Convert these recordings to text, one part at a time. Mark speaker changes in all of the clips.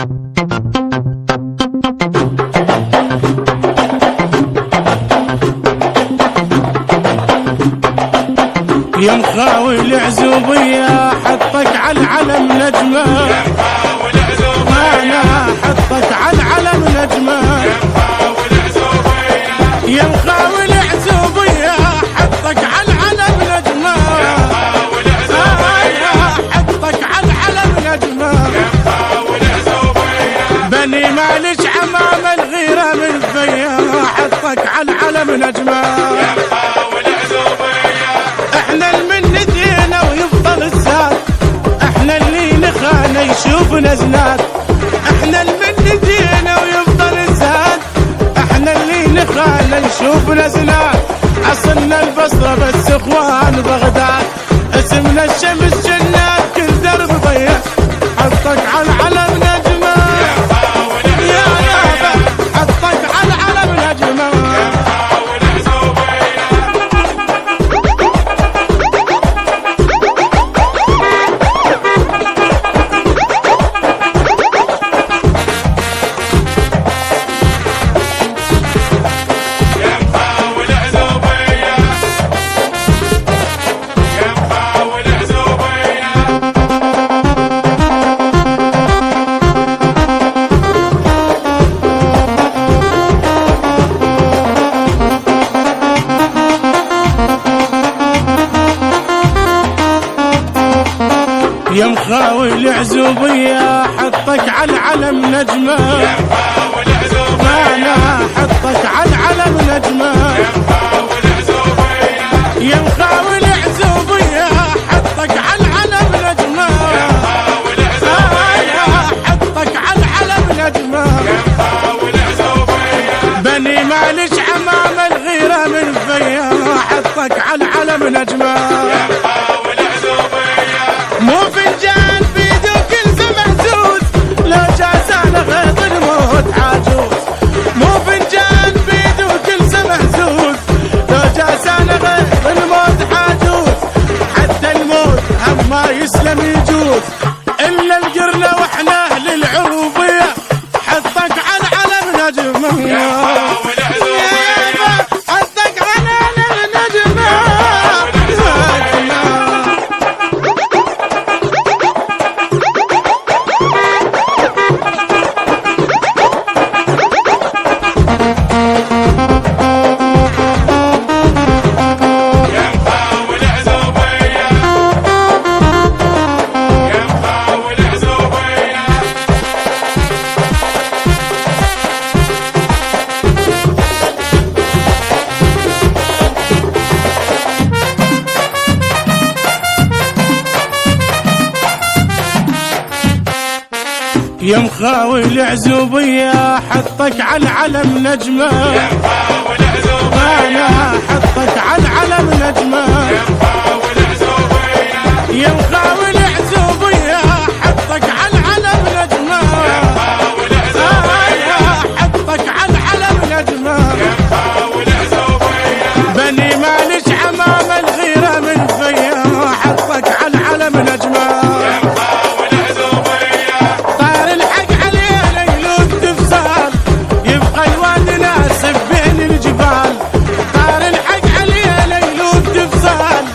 Speaker 1: يا مخاوي العزوبية حطك على العلم نجمة،
Speaker 2: يا مخاوي العزوبية
Speaker 1: أنا حطك على العلم نجمة،
Speaker 2: يا مخاوي العزوبية
Speaker 1: يا مخاوي العزوبية حطك على العلم نجمة،
Speaker 2: يا مخاوي العزوبية
Speaker 1: حطك على العلم نجمة،
Speaker 2: يا مخاوي العزوبية
Speaker 1: بني مالش عمام الغيرة من فيا حطك على العلم نجمة.
Speaker 2: يا مخاوي العزوبية
Speaker 1: احنا المن دينا ويفضل الزاد، احنا اللي نخانا يشوفنا زناد، احنا المن دينا ويفضل الزاد، احنا اللي نخانا يشوفنا زناد، عصرنا البصرة بس اخوان بغداد، اسمنا الشمس جنات كل درب ضيع حطك على العلم نجمة،
Speaker 2: يا مخاوي
Speaker 1: يا
Speaker 2: العزوبية
Speaker 1: يابا حطك على العلم نجمة.
Speaker 2: يا مخاوي العزوبية يا مخاوي العزوبية يا مخاوي العزوبية
Speaker 1: يا مخاوي العزوبية حطك على العلم نجمة،
Speaker 2: يا مخاوي العزوبية
Speaker 1: أنا حطك على العلم نجمة،
Speaker 2: يا مخاوي العزوبية
Speaker 1: يا مخاوي العزوبية حطك على العلم نجمة،
Speaker 2: يا مخاوي العزوبية
Speaker 1: حطك على العلم نجمة،
Speaker 2: يا مخاوي العزوبية
Speaker 1: بني مالش عمام الغيرة من فيا حطك على العلم نجمة.
Speaker 2: يا مخاوي العزوبية
Speaker 1: مو فنجان بيدو كل مهزوز، لو جاز على غيظ الموت عاجوز، مو فنجان بيدو كل مهزوز، لو جاز على غيظ الموت عاجوز، حتى الموت هم ما يسلم يجوز، الا القرنة واحنا اهل العروبية حطك على العلم نجمة،
Speaker 2: يا مخاوي العزوبية
Speaker 1: حطك على العلم نجمة.
Speaker 2: يا مخاوي العزوبية يا مخاوي العزوبية
Speaker 1: يا مخاوي العزوبية حطك على العلم نجمة،
Speaker 2: يا مخاوي العزوبية
Speaker 1: أنا حطك على العلم نجمة،
Speaker 2: يا مخاوي العزوبية
Speaker 1: يا مخاوي العزوبية حطك على العلم نجمة،
Speaker 2: يا مخاوي العزوبية
Speaker 1: حطك على العلم نجمة،
Speaker 2: يا مخاوي العزوبية
Speaker 1: بني مالش عمام الغيرة من فيا حطك على العلم نجمة،
Speaker 2: يا مخاوي العزوبية
Speaker 1: طار الحق علينا يلوذ تفصال، يبقى الواد ناسف بين الجبال، طار الحق علينا يلوذ تفصال،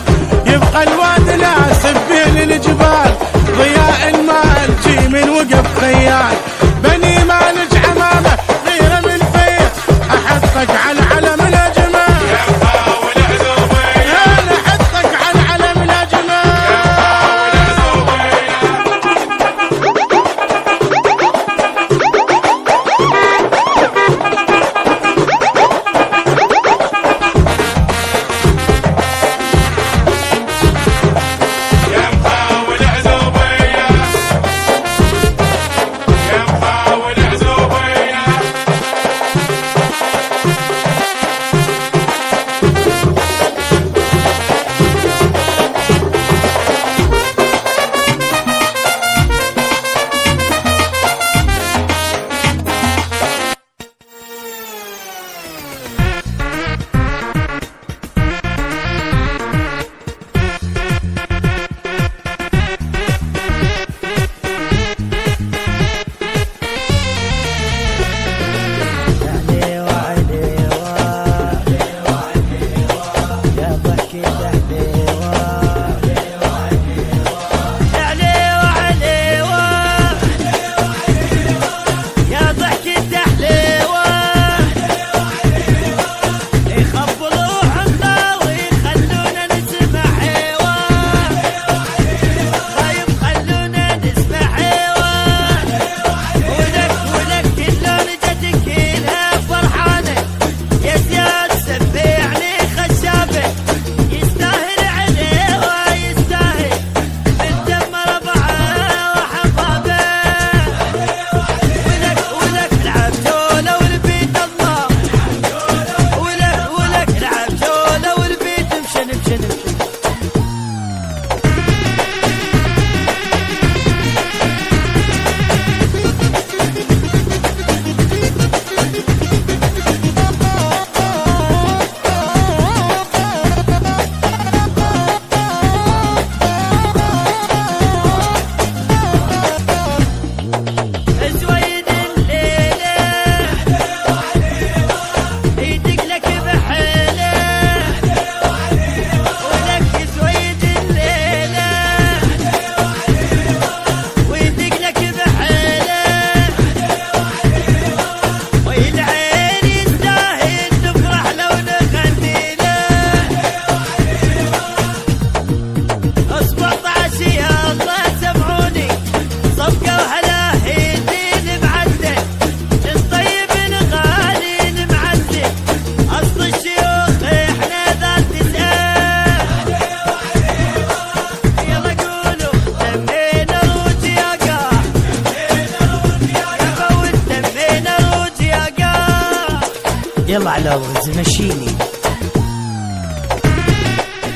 Speaker 3: يلا على وز مشيني.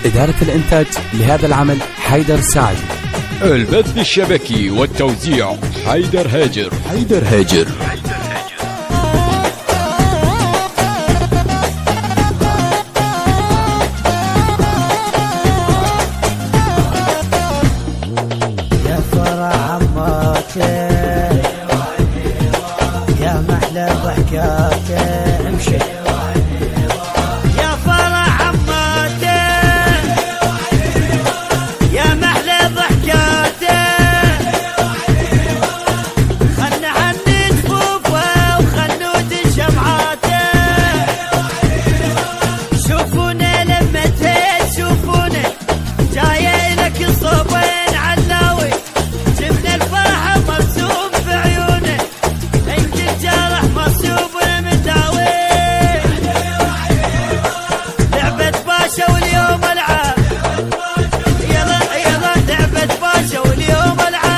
Speaker 4: إدارة الإنتاج لهذا العمل حيدر سعد.
Speaker 5: البث الشبكي والتوزيع حيدر هاجر.
Speaker 3: يا فرح عماتي يا محلى ضحكاتي امشي. يا فرح عماتي يا محلى ضحكاتي خلنا عني جفوفه وخلود شمعاتي. شوفونا لما تشوفونا جاية لك صوبين علاوي شفنا الفرحة مرسوم بعيونه انت الجرح مرسوم مداوي. لعبة باشا واليوم العاب يلا لعبة باشا واليوم العاب.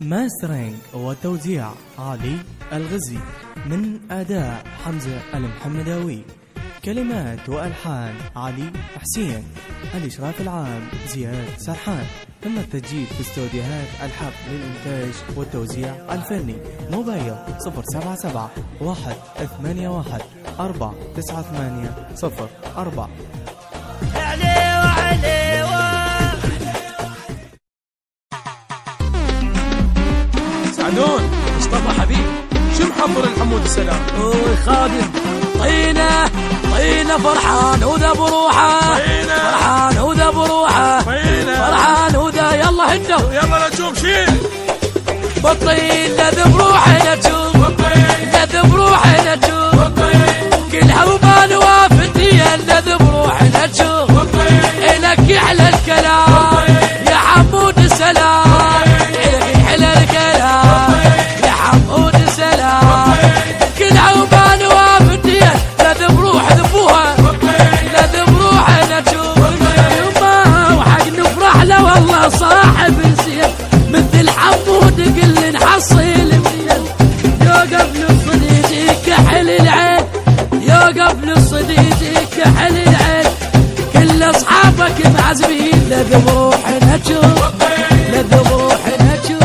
Speaker 6: ماسترينج وتوزيع علي الغزي من أداء حمزة المحمداوي. كلمات وألحان علي حسين. الإشراف العام زياد سرحان. تم التسجيل في استوديوهات الحق للإنتاج والتوزيع الفني. موبايل 077 181 498 04.
Speaker 1: سعدون مصطفى حبيب شو محضر الحمود السلام؟
Speaker 7: اوي خادم طينة فرحان وذا بروحه فرحان وذا بروحه فرحان وذا يلا هدوا
Speaker 1: يلا نشوف شيل
Speaker 7: بالطين لذ بروحنا تشوف لذ بروحنا تشوف كلها وبال وافتيا لذ بروحنا تشوف إلك على الكلام يا حمود السلام إلك على الكلام يا حمود السلام كلها وبال وافتيا لذ بروح ذبوها لذ بروحنا تشوف يما وحق نفرح له والله صاحب زين مثل حمود قل نحصل منين. يوقف لصديقي كحل العين يوقف لصديقي كحل العين كل اصحابك معزبين لذ بروحنا تشوف لذ بروحنا تشوف.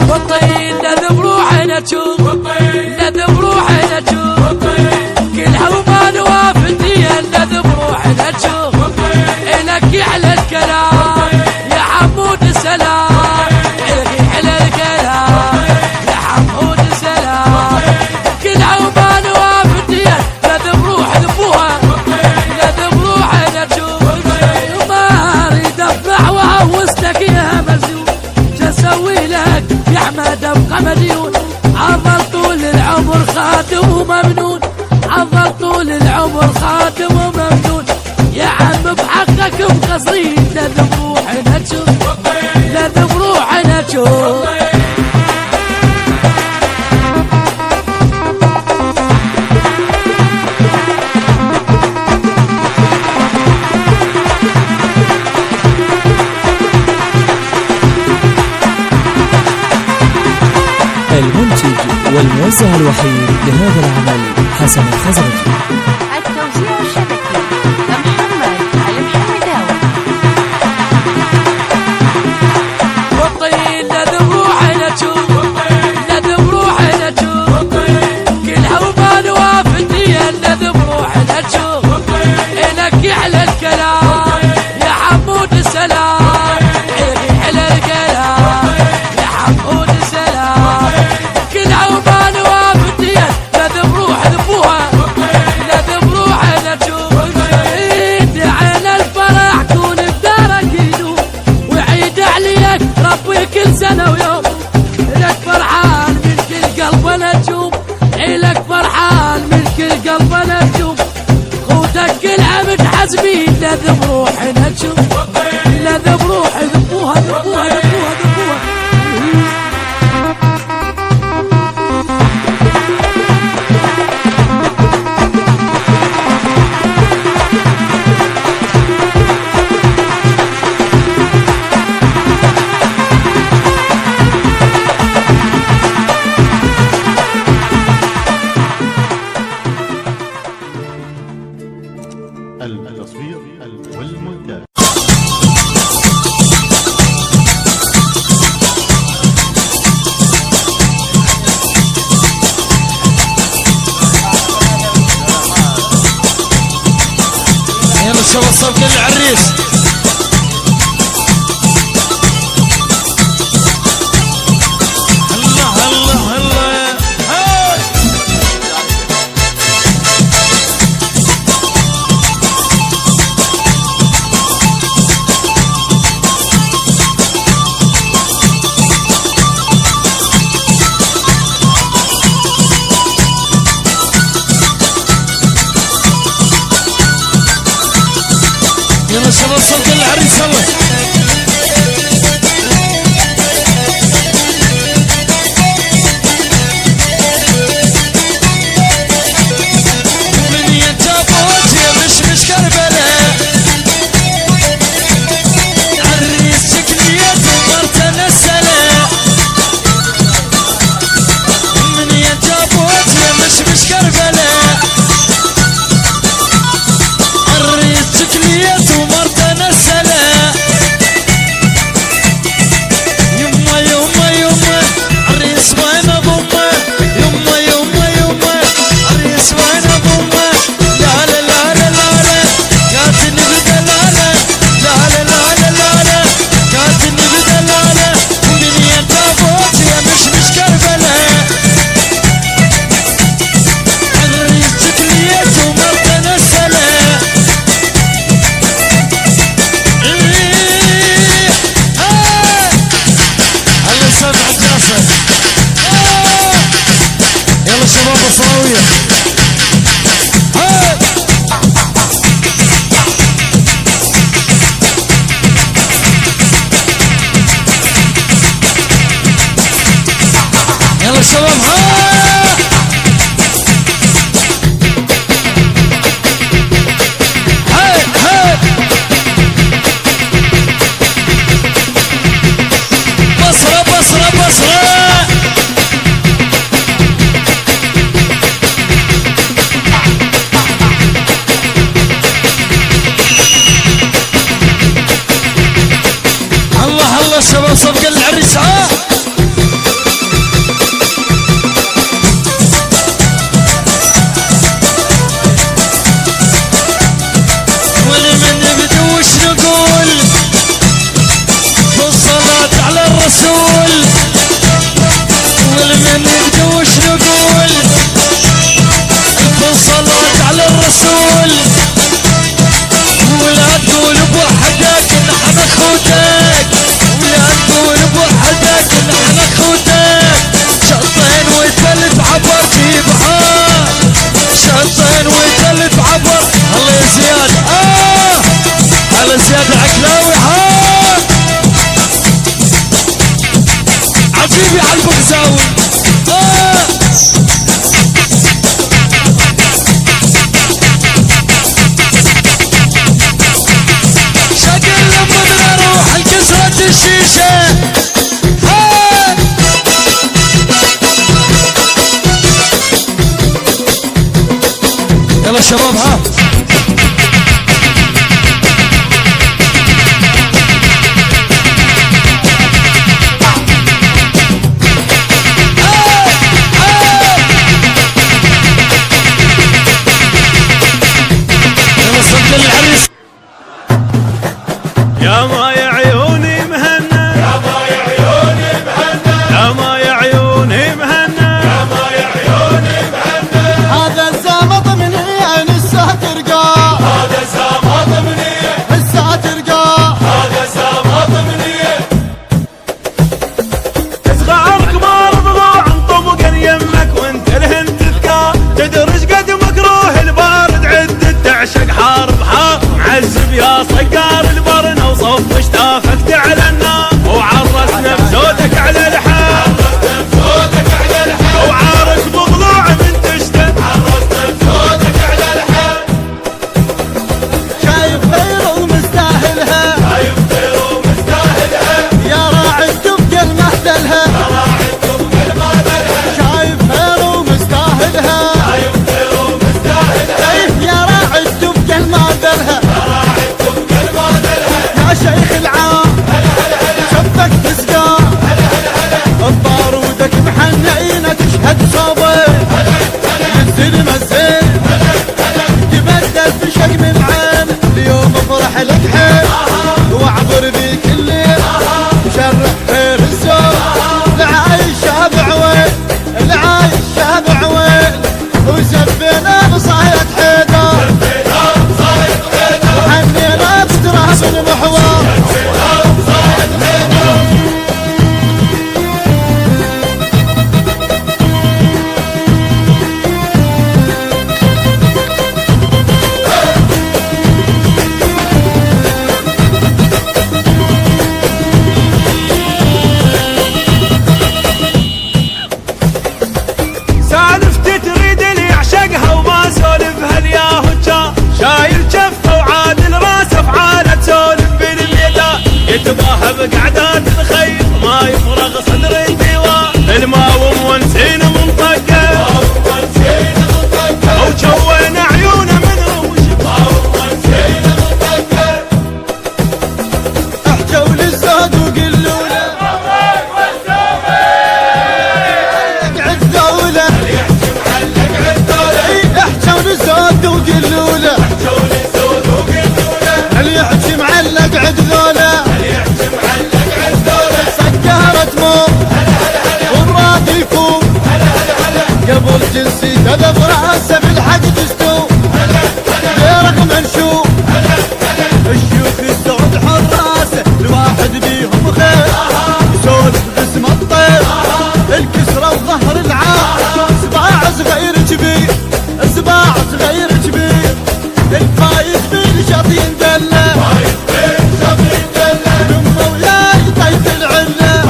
Speaker 7: بالطين لذ بروحنا تشوف لذ بروحنا تشوف كلها وبال وافتيا لذ بروحنا تشوف إلك على الكلام يا حمود السلام إلك على الكلام يا حمود السلام كلها وبال وافتيا لذ بروح ذبوها لذ بروحنا تشوف. وما اريد افرح وهوستك يا مرزوق اسوي لك يا احمد ابقى مديون عضل طول العمر خاتم وممنون عضل طول العمر خاتم وممنون يا عم بحقك مقصرين لذ بروحنا تشوف لذ بروحنا تشوف.
Speaker 6: المنتج والموزع الوحيد لهذا العمل حسن الخزرجي.
Speaker 8: التوزيع الشبكي محمد المحمداوي.
Speaker 7: بالطين لذ بروحنا تشوف لذ بروحنا تشوف كلها وبال وافتيا لذ بروحنا تشوف إلك على الكلام يا حمود السلام إلك على الكلام يا حمود السلام كلها وبال وافتيا لذ بروحنا زميل لا بروحنا نشوف لا بروح ذبوها ذبوها ذبوها ذبوها
Speaker 9: التصوير والمونتاج.
Speaker 1: يلا الشباب صفقة للعريس. الله الله الله هاي. يلا الشباب صفقة للعريس يلا. من يتابوت يا مش كربلاء عريس شكليات ومرتنا السلاء. من يتابوت يا مش كربلاء عريس شكليات ومرتنا السلاء. يما يما يما عريس وين ابوما يما يما يما عريس وين ابوما. لا لا لا لا لا لا قاتلني بدلاله لا لا لا لا لا لا قاتلني بدلاله. من يتابوت يا مش كربلاء عريس شكليات ومرتنا السلاء. الله سامع الجاسر. يلا شباب الصراوية. يلا شباب بصرة بصرة بصرة. الله الله شباب صفقة للعريس. ولمن نبدو وش نقول بالصلاة على الرسول. ولمن نبدو وش نقول بالصلاة على الرسول. ولا تقول بوحدك نحن اخوتك ولا تقول بوحدك نحن اخوتك. شطين وثلث عبر في بحار شطين وثلث عبر. الله يا زياد على زياد عكلاوي عجيبي على البغزاوي. شكل لما نروح الكسرة الشيشة. يلا شباب الحنينة تشهد صوبين ينزل مزين تبدل في شق من عين اليوم افرح لك حيل واعبر ذيك الليل مشرح خير الزور العايش شابع وين العايش شابع وين وزبينا بصايد حيدر وحنينا بتراب المحور
Speaker 10: يتباهى بقعدات الخير ما يفرغ صدر الديوان الماوم ونسين منطقه وجوين عيونه من
Speaker 1: احجوا للزاد وقلوا له اقعد ذوله احجوا للزاد وقلوا له اللي يحكي معلق عد ذوله قبل جنسي كذا براسه بالحق تستو رقم نشوف الشيوخ السعود حراسه الواحد بيهم خير يسولف باسم الطير الكسره وظهر العار سباع صغير كبير سباع صغير كبير الفايز بالشط يندله من مولاي طيف العله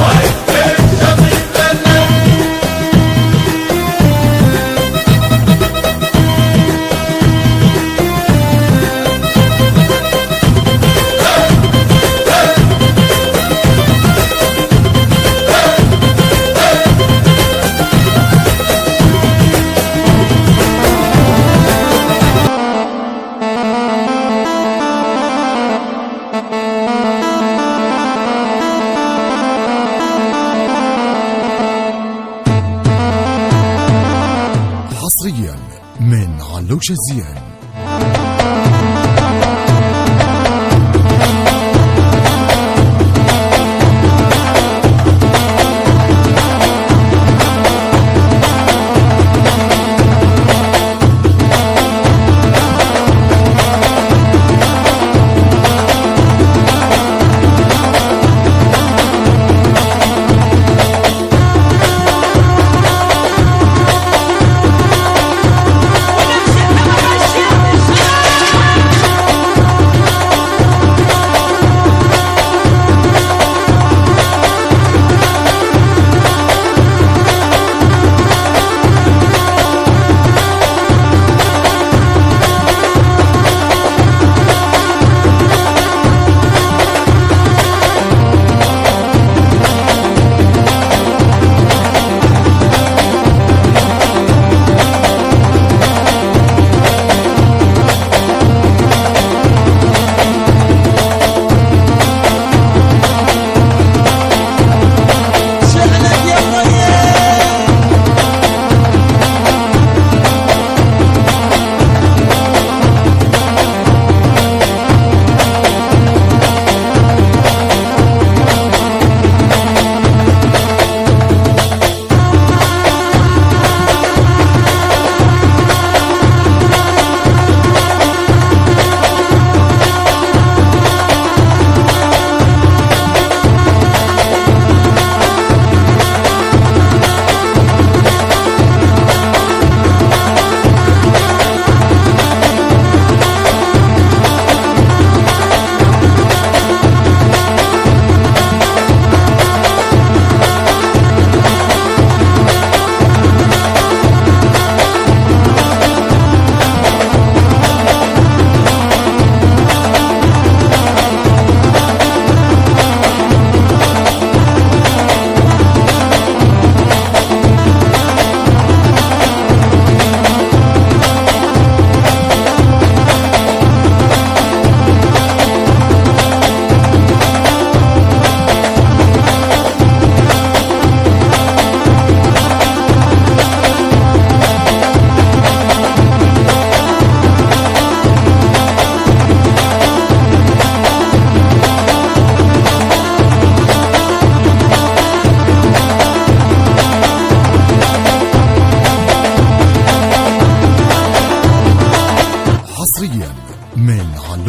Speaker 11: حصريا من علوش الزين.
Speaker 3: ونمشي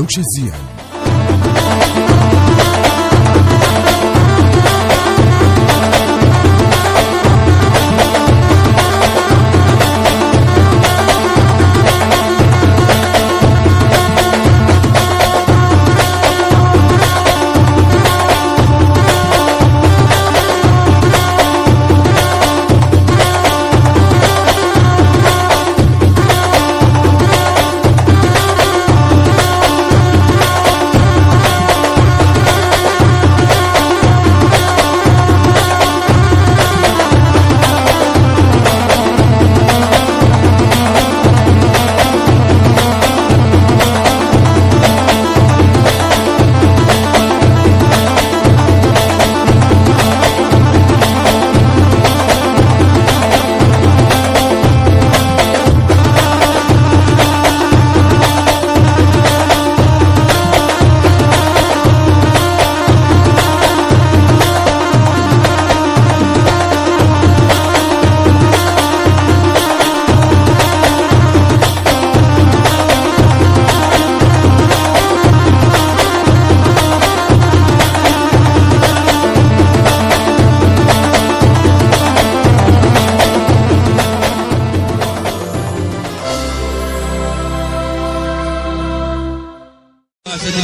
Speaker 11: علوشة زيان.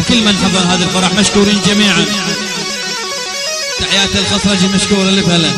Speaker 12: كل من حضر هذا الفرح مشكورين جميعا. تحيات الخصرجي مشكورة لفهلا.